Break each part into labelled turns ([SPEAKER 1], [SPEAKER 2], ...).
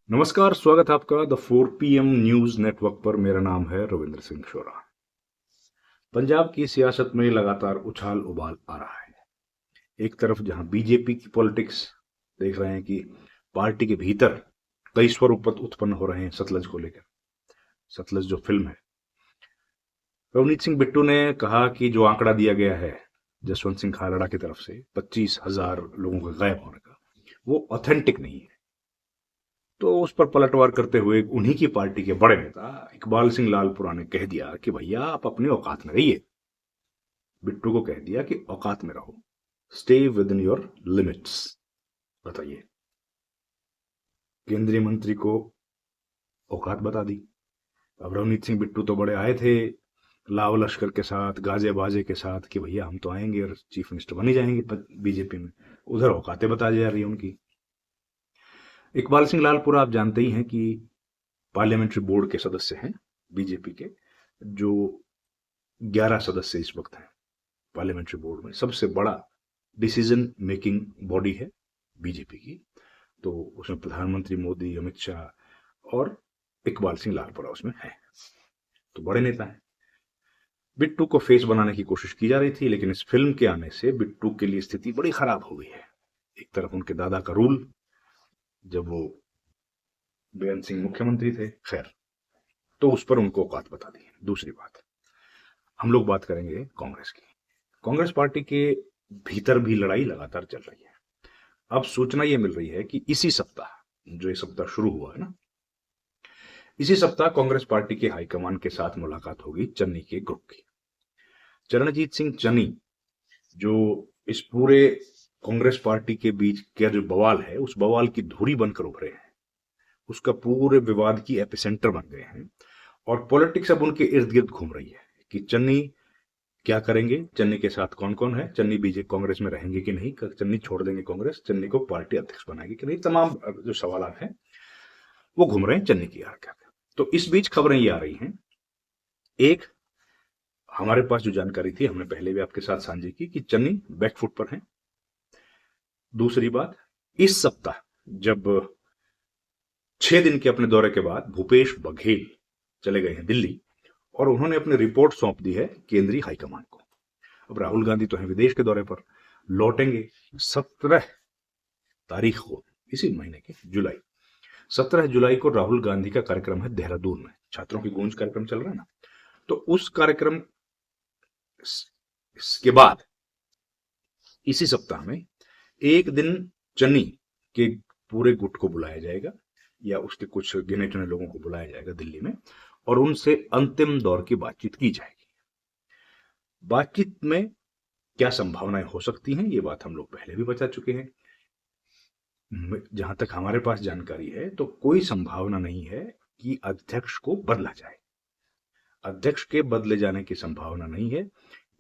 [SPEAKER 1] नमस्कार, स्वागत है आपका द 4 PM न्यूज नेटवर्क पर। मेरा नाम है रविंद्र सिंह शोरा। पंजाब की सियासत में लगातार उछाल उबाल आ रहा है। एक तरफ जहां बीजेपी की पॉलिटिक्स देख रहे हैं कि पार्टी के भीतर कई स्वरूप उत्पन्न हो रहे हैं सतलज को लेकर। सतलज जो फिल्म है, रवनीत सिंह बिट्टू ने कहा कि जो आंकड़ा दिया गया है जसवंत सिंह खालड़ा की तरफ से 25,000 लोगों के गायब होने का, वो ऑथेंटिक नहीं है। तो उस पर पलटवार करते हुए उन्हीं की पार्टी के बड़े नेता इकबाल सिंह लालपुरा ने कह दिया कि भैया आप अपनी औकात में रहिए। बिट्टू को कह दिया कि औकात में रहो, stay with in your limits. बताइए, केंद्रीय मंत्री को औकात बता दी। अब रवनीत सिंह बिट्टू तो बड़े आए थे लाव लश्कर के साथ, गाजे बाजे के साथ कि भैया हम तो आएंगे और चीफ मिनिस्टर बन ही जाएंगे बीजेपी में। उधर औकातें बता जा रही है उनकी। इकबाल सिंह लालपुरा आप जानते ही हैं कि पार्लियामेंट्री बोर्ड के सदस्य हैं बीजेपी के, जो 11 सदस्य इस वक्त हैं पार्लियामेंट्री बोर्ड में। सबसे बड़ा डिसीजन मेकिंग बॉडी है बीजेपी की। तो उसमें प्रधानमंत्री मोदी, अमित शाह और इकबाल सिंह लालपुरा उसमें है। तो बड़े नेता हैं। बिट्टू को फेस बनाने की कोशिश की जा रही थी, लेकिन इस फिल्म के आने से बिट्टू के लिए स्थिति बड़ी खराब हो गई है। एक तरफ उनके दादा का रूल, जब वो बेअंत सिंह मुख्यमंत्री थे, खैर, तो उस पर उनको औकात बता दी। दूसरी बात, हम लोग बात करेंगे कांग्रेस की। कांग्रेस पार्टी के भीतर भी लड़ाई लगातार चल रही है। अब सूचना यह मिल रही है कि इसी सप्ताह, जो ये सप्ताह शुरू हुआ है ना, इसी सप्ताह कांग्रेस पार्टी के हाईकमान के साथ मुलाकात होगी चन्नी के ग्रुप की। चरणजीत सिंह चन्नी, जो इस पूरे कांग्रेस पार्टी के बीच का जो बवाल है, उस बवाल की धुरी बनकर उभरे हैं, उसका पूरे विवाद की एपिसेंटर बन गए हैं। और पॉलिटिक्स अब उनके इर्द गिर्द घूम रही है कि चन्नी क्या करेंगे, चन्नी के साथ कौन कौन है, चन्नी बीजेपी कांग्रेस में रहेंगे कि नहीं, चन्नी छोड़ देंगे कांग्रेस, चन्नी को पार्टी अध्यक्ष बनाएगी कि नहीं। तमाम जो सवाल हैं वो घूम रहे हैं चन्नी की यार क्या। तो इस बीच खबरें ये आ रही हैं, एक, हमारे पास जो जानकारी थी हमने पहले भी आपके साथ साझी की कि चन्नी बैकफुट पर हैं। दूसरी बात, इस सप्ताह जब 6 दिन के अपने दौरे के बाद भूपेश बघेल चले गए हैं दिल्ली, और उन्होंने अपनी रिपोर्ट सौंप दी है केंद्रीय हाईकमान को। अब राहुल गांधी तो हैं विदेश के दौरे पर, लौटेंगे 17 तारीख को, इसी महीने के जुलाई, 17 जुलाई को राहुल गांधी का कार्यक्रम है देहरादून में। छात्रों की गूंज कार्यक्रम चल रहा है ना, तो उस कार्यक्रम के बाद इसी सप्ताह में एक दिन चन्नी के पूरे गुट को बुलाया जाएगा, या उसके कुछ गिने चुने लोगों को बुलाया जाएगा दिल्ली में, और उनसे अंतिम दौर की बातचीत की जाएगी। बातचीत में क्या संभावनाएं हो सकती हैं, ये बात हम लोग पहले भी बता चुके हैं। जहां तक हमारे पास जानकारी है तो कोई संभावना नहीं है कि अध्यक्ष को बदला जाए। अध्यक्ष के बदले जाने की संभावना नहीं है।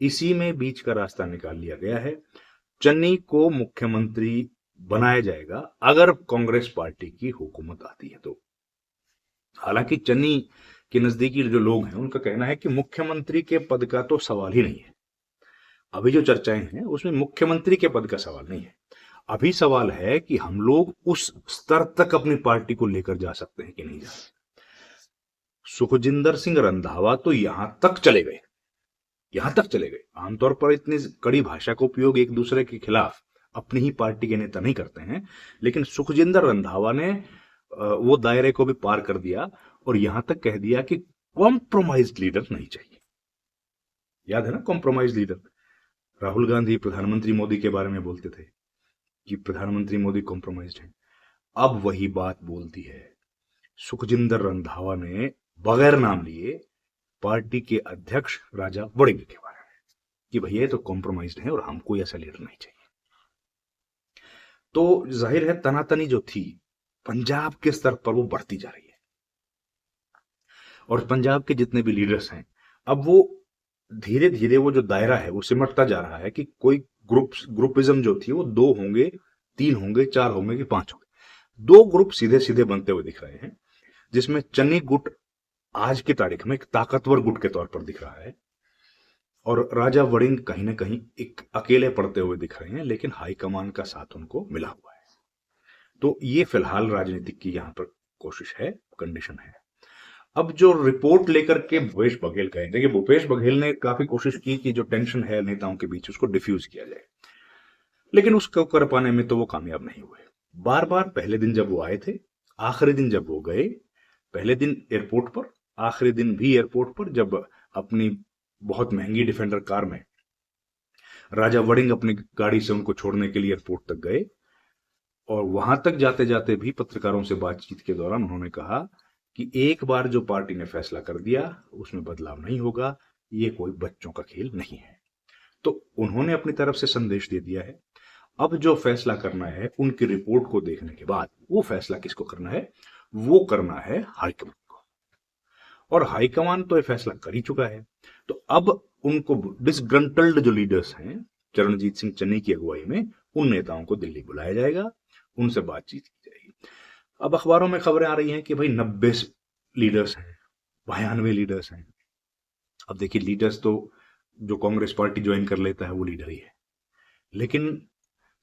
[SPEAKER 1] इसी में बीच का रास्ता निकाल लिया गया है। चन्नी को मुख्यमंत्री बनाया जाएगा अगर कांग्रेस पार्टी की हुकूमत आती है तो। हालांकि चन्नी के नजदीकी जो लोग हैं उनका कहना है कि मुख्यमंत्री के पद का तो सवाल ही नहीं है। अभी जो चर्चाएं हैं उसमें मुख्यमंत्री के पद का सवाल नहीं है। अभी सवाल है कि हम लोग उस स्तर तक अपनी पार्टी को लेकर जा सकते हैं कि नहीं जा सकते। सुखजिंदर सिंह रंधावा तो यहां तक चले गए। आमतौर पर इतनी कड़ी भाषा का उपयोग एक दूसरे के खिलाफ अपनी ही पार्टी के नेता नहीं करते हैं, लेकिन सुखजिंदर रंधावा ने वो दायरे को भी पार कर दिया और यहां तक कह दिया कि कॉम्प्रोमाइज लीडर नहीं चाहिए। याद है ना, कॉम्प्रोमाइज लीडर। राहुल गांधी प्रधानमंत्री मोदी के बारे में बोलते थे कि प्रधानमंत्री मोदी कॉम्प्रोमाइज्ड हैं। अब वही बात बोलती है सुखजिंदर रंधावा ने बगैर नाम लिए पार्टी के अध्यक्ष राजा वड़िंग के बारे में कि भैया तो कॉम्प्रोमाइज्ड है और हमको ऐसा लीडर नहीं चाहिए। तो जाहिर है तनातनी जो थी पंजाब के स्तर पर वो बढ़ती जा रही है, और पंजाब के जितने भी लीडर्स हैं अब वो धीरे धीरे वो जो दायरा है वो सिमटता जा रहा है कि कोई ग्रुपिज्म जो थी वो 2 होंगे, 3 होंगे, 4 होंगे कि 5 होंगे। 2 ग्रुप सीधे सीधे बनते हुए दिख रहे हैं, जिसमें चन्नी गुट आज की तारीख में एक ताकतवर गुट के तौर पर दिख रहा है, और राजा वड़िंग कहीं ना कहीं एक अकेले पड़ते हुए दिख रहे हैं, लेकिन हाईकमान का साथ उनको मिला हुआ है। तो ये फिलहाल राजनीतिक की यहाँ पर कोशिश है, कंडीशन है। अब जो रिपोर्ट लेकर के भूपेश बघेल गए, देखिए भूपेश बघेल ने काफी कोशिश की कि जो टेंशन है नेताओं के बीच उसको डिफ्यूज किया जाए, लेकिन उसको कर पाने में तो वो कामयाब नहीं हुए। बार बार पहले दिन जब वो आए थे, आखिरी दिन जब वो गए, पहले दिन एयरपोर्ट पर, आखिरी दिन भी एयरपोर्ट पर, जब अपनी बहुत महंगी डिफेंडर कार में राजा वड़िंग अपनी गाड़ी से उनको छोड़ने के लिए एयरपोर्ट तक गए, और वहां तक जाते जाते भी पत्रकारों से बातचीत के दौरान उन्होंने कहा कि एक बार जो पार्टी ने फैसला कर दिया उसमें बदलाव नहीं होगा, ये कोई बच्चों का खेल नहीं है। तो उन्होंने अपनी तरफ से संदेश दे दिया है। अब जो फैसला करना है उनकी रिपोर्ट को देखने के बाद, वो फैसला किसको करना है? वो करना है हाईकमान को, और हाईकमान तो ये फैसला कर ही चुका है। तो अब उनको डिसग्रंटल्ड जो लीडर्स हैं चरणजीत सिंह चन्नी की अगुवाई में, उन नेताओं को दिल्ली बुलाया जाएगा, उनसे बातचीत की जाएगी। अब अखबारों में खबरें आ रही हैं कि भाई 90 लीडर्स हैं, 92 लीडर्स हैं। अब देखिए, लीडर्स तो जो कांग्रेस पार्टी ज्वाइन कर लेता है वो लीडर ही है, लेकिन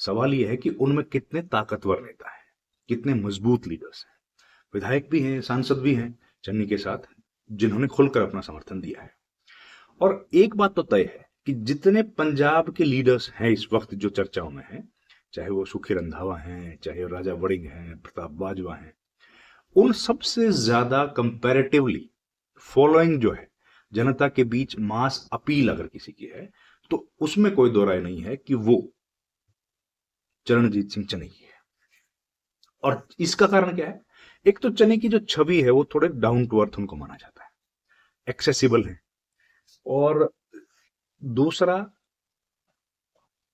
[SPEAKER 1] सवाल यह है कि उनमें कितने ताकतवर नेता हैं, कितने मजबूत लीडर्स हैं। विधायक भी हैं, सांसद भी हैं चन्नी के साथ, जिन्होंने खुलकर अपना समर्थन दिया है। और एक बात तो तय है कि जितने पंजाब के लीडर्स हैं इस वक्त जो चर्चाओं में हैं, चाहे वो सुखी रंधावा हैं, चाहे राजा वड़िंग हैं, प्रताप बाजवा हैं, उन सबसे ज्यादा कंपैरेटिवली फॉलोइंग जो है जनता के बीच, मास अपील अगर किसी की है, तो उसमें कोई दो राय नहीं है कि वो चरणजीत सिंह चन्नी की है। और इसका कारण क्या है? एक तो चन्नी की जो छवि है वो थोड़े डाउन टू अर्थ उनको माना जाता है, एक्सेसिबल है, और दूसरा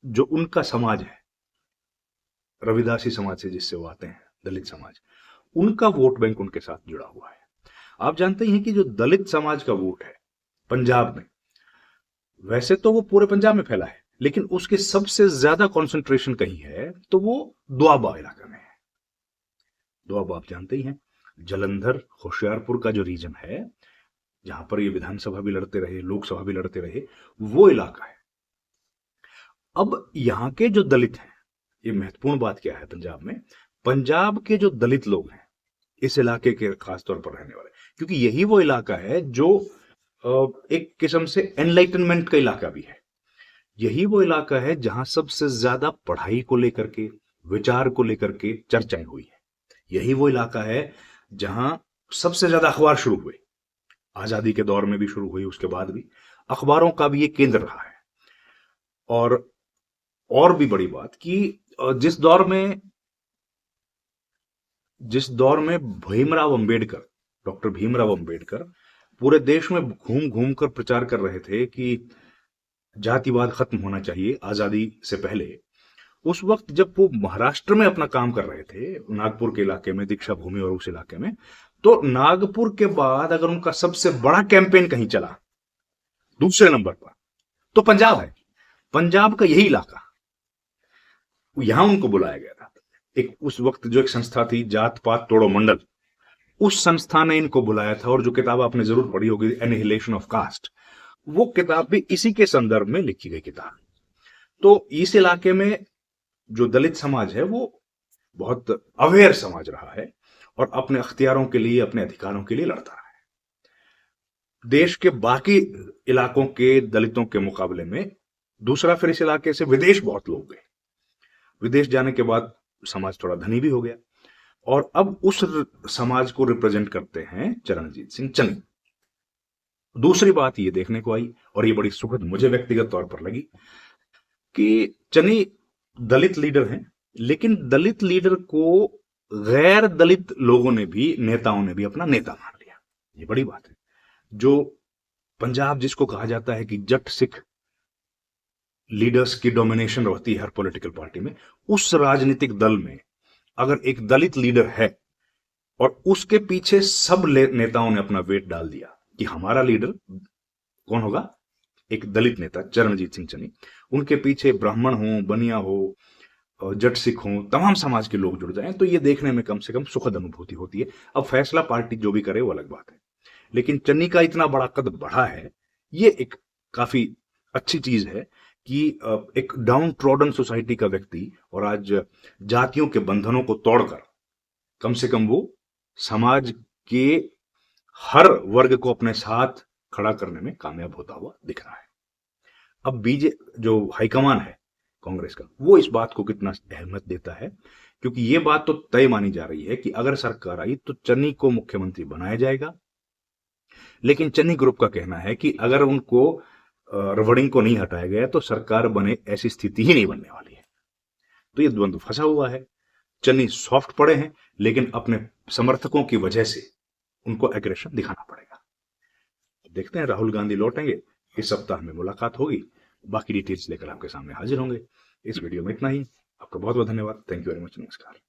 [SPEAKER 1] जो उनका समाज है, रविदासी समाज से जिससे वो आते हैं, दलित समाज, उनका वोट बैंक उनके साथ जुड़ा हुआ है। आप जानते हैं कि जो दलित समाज का वोट है पंजाब में, वैसे तो वो पूरे पंजाब में फैला है, लेकिन उसके सबसे ज्यादा कंसंट्रेशन कहीं है तो वो दोआबा इलाका में है। दोआबा आप जानते ही हैं, जलंधर होशियारपुर का जो रीजन है, जहां पर ये विधानसभा भी लड़ते रहे, लोकसभा भी लड़ते रहे, वो इलाका है। अब यहां के जो दलित हैं, ये महत्वपूर्ण बात क्या है पंजाब में, पंजाब के जो दलित लोग हैं इस इलाके के खासतौर पर रहने वाले, क्योंकि यही वो इलाका है जो एक किस्म से एनलाइटनमेंट का इलाका भी है। यही वो इलाका है जहां सबसे ज्यादा पढ़ाई को लेकर के, विचार को लेकर के चर्चाएं हुई है। यही वो इलाका है जहां सबसे ज्यादा अखबार शुरू हुए, आजादी के दौर में भी शुरू हुई, उसके बाद भी अखबारों का भी ये केंद्र रहा है। और भी बड़ी बात कि जिस दौर में भीमराव अंबेडकर, डॉक्टर भीमराव अंबेडकर पूरे देश में घूम घूम कर प्रचार कर रहे थे कि जातिवाद खत्म होना चाहिए आजादी से पहले, उस वक्त जब वो महाराष्ट्र में अपना काम कर रहे थे, नागपुर के इलाके में, दीक्षा भूमि और उस इलाके में, तो नागपुर के बाद अगर उनका सबसे बड़ा कैंपेन कहीं चला दूसरे नंबर पर, तो पंजाब है। पंजाब का यही इलाका, यहां उनको बुलाया गया था। एक उस वक्त जो एक संस्था थी, जात पात तोड़ो मंडल, उस संस्था ने इनको बुलाया था। और जो किताब आपने जरूर पढ़ी होगी, एनिहिलेशन ऑफ कास्ट, वो किताब भी इसी के संदर्भ में लिखी गई किताब। तो इस इलाके में जो दलित समाज है वो बहुत अवेयर समाज रहा है और अपने अख्तियारों के लिए, अपने अधिकारों के लिए लड़ता रहा है। देश के बाकी इलाकों के दलितों के मुकाबले में दूसरा, फिर इस इलाके से विदेश बहुत लोग गए। विदेश जाने के बाद समाज थोड़ा धनी भी हो गया, और अब उस समाज को रिप्रेजेंट करते हैं चरणजीत सिंह चन्नी। दूसरी बात ये देखने को आई, और ये बड़ी सुखद मुझे व्यक्तिगत तौर पर लगी, कि चन्नी दलित लीडर हैं, लेकिन दलित लीडर को गैर दलित लोगों ने भी, नेताओं ने भी अपना नेता मान लिया। ये बड़ी बात है। जो पंजाब जिसको कहा जाता है कि जट सिख लीडर्स की डोमिनेशन रहती है हर पॉलिटिकल पार्टी में, उस राजनीतिक दल में अगर एक दलित लीडर है और उसके पीछे सब नेताओं ने अपना वेट डाल दिया कि हमारा लीडर कौन होगा, एक दलित नेता चरणजीत सिंह चन्नी, उनके पीछे ब्राह्मण हो, बनिया हो, जट सिख हो, तमाम समाज के लोग जुड़ जाएं, तो ये देखने में कम से कम सुखद अनुभूति होती है। अब फैसला पार्टी जो भी करे वो अलग बात है, लेकिन चन्नी का इतना बड़ा कद बढ़ा है, ये एक काफी अच्छी चीज है कि एक डाउन ट्रॉडन सोसाइटी का व्यक्ति, और आज जातियों के बंधनों को तोड़कर कम से कम वो समाज के हर वर्ग को अपने साथ खड़ा करने में कामयाब होता हुआ दिख रहा है। अब जो हाईकमान है कांग्रेस का, वो इस बात को कितना अहमियत देता है, क्योंकि ये बात तो तय मानी जा रही है कि अगर सरकार आई तो चन्नी को मुख्यमंत्री बनाया जाएगा। लेकिन चन्नी ग्रुप का कहना है कि अगर उनको रवड़िंग को नहीं हटाया गया तो सरकार बने ऐसी स्थिति ही नहीं बनने वाली है। तो ये द्वंद्व फंसा हुआ है। चन्नी सॉफ्ट पड़े हैं, लेकिन अपने समर्थकों की वजह से उनको एग्रेशन दिखाना पड़ेगा। देखते हैं राहुल गांधी लौटेंगे, इस सप्ताह में मुलाकात होगी, बाकी डिटेल्स लेकर आपके सामने हाजिर होंगे। इस वीडियो में इतना ही। आपका बहुत बहुत धन्यवाद। Thank you very much. नमस्कार।